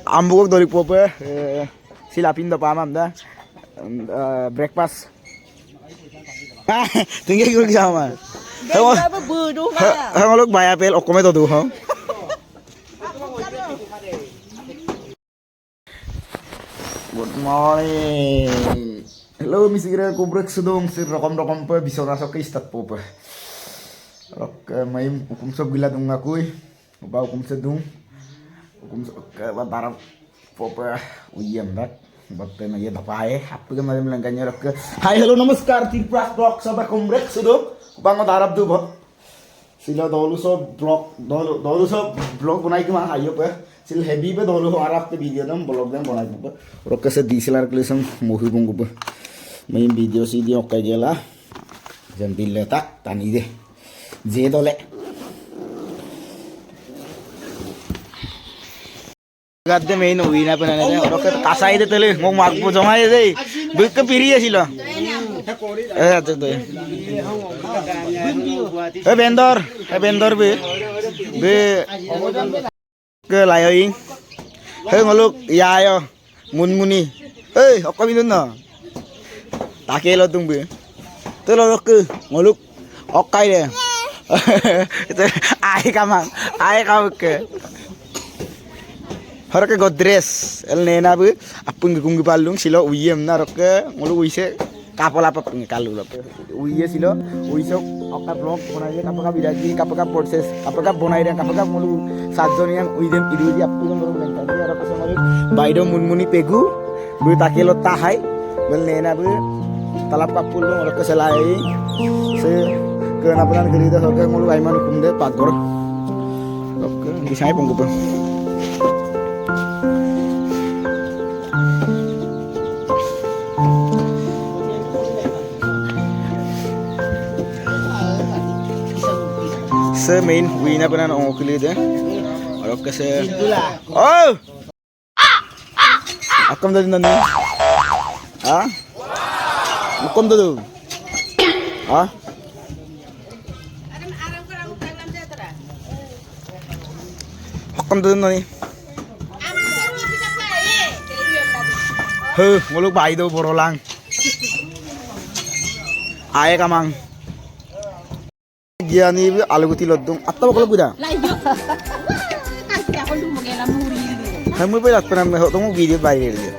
ambuk dari pope silapin da pamam da breakfast tinggal gue sama ngaluk bayar pel okome tuh good morning. Hello, misikira kubrek sedong sir rokom pe bisa rasok ke istat pope. Rok main hukum sob gila dong ngakui. Ubah hukum sedung. Hukum ke bantar pope uyam dak. Bape na ye bapae. Apa ke malam langkanya rok ke. Hai hello namaskar Tirpras blog sob kubrek sedong. Bangot Arab tu bo. Sila dolu sob blog बनाई के वहाँ आइयो पे सिल हेवी पे दोनों हमारा पे वीडियो दम ब्लॉग दम बनाई पे और कैसे डीएसएलआर के लिए सम मोही बंगु पे मैं वीडियो सीधी ओके गेला जंबिल लेता तानी दे जे दोले गद्दे में इन हुई ना पे ना और कैसे कासाई दे तले मोग मार्क पो जमाए दे बिक के पीरी है सिला तो बेंदर बे ke layoing he ngoluk ya yo munmuni hey okko minun no take lo tungbe to lo ke ngoluk okai de ai kamang ke har ke godres el nena bu apun gungi palung silo uyem na rokke ngoluk uise kapal apa kalu uye silo uisok oka blog बनाइए kapaka bidaji kapaka proses kapaka bonai dan kapaka mulu सातजन yang uidem idudi apun ngoluk lengkap dia rokke ngoluk baido munmuni pegu bu takelo tahai bel nena bu talap kapul ngoluk selai se ke napulan gerida rokke ngoluk aiman kumde pagor rokke disai punggup se main wina pernah ngokili deh, orang kese, oh, akam dari nani, ah, akam dari, ah, akam dari nani, ngoluk bayi do borolang, ayah kamang. Giani bi aluguti lodung atau kalau kuda kamu berat pernah melihat temu video bayar dia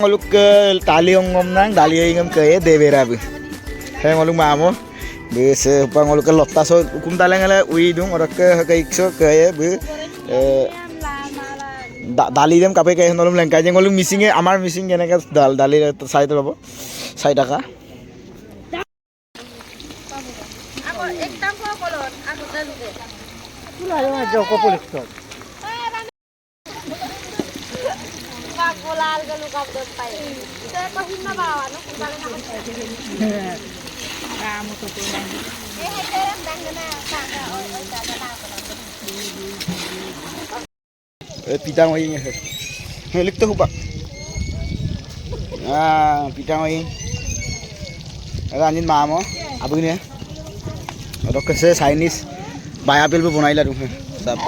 ngoluk ke tali ngom nang dali ngom ke devera bu he ngoluk mamo bes pa ngoluk ke lotta so hukum talengale ui dung orak ke ikso ke bu dali dem kape ke ngolum lengka je ngoluk missing e amar missing gene ke dali sai to lobo 6 টাকা ako ektam ko kolon ako taluge Pula yung joko pulik to. Kulal ka lukap doon pa eh. Ito ko hinabawa no kung bakit ako Kamu to to lang. ay terang dang na kaka pitang oing helik to hubak pitang oing ranin mamo abu ini orak ke Chinese bayapil bu bonai la dum sab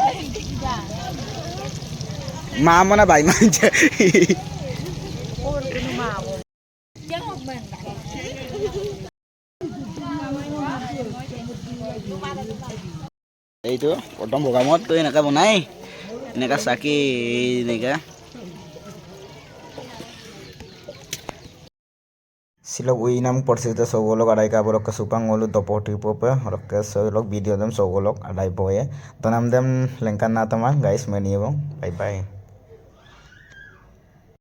mamo na bai manja এইটো প্ৰথম প্ৰগ্ৰামত তই এনেকা বনাই এনেকা চাকি এনেকা silog uinam persita sogolok adai ka borok kesupang ngolu topoti pope orok ke solok video dem sogolok adai boye tonam dem lengkan natama guys meni bye bye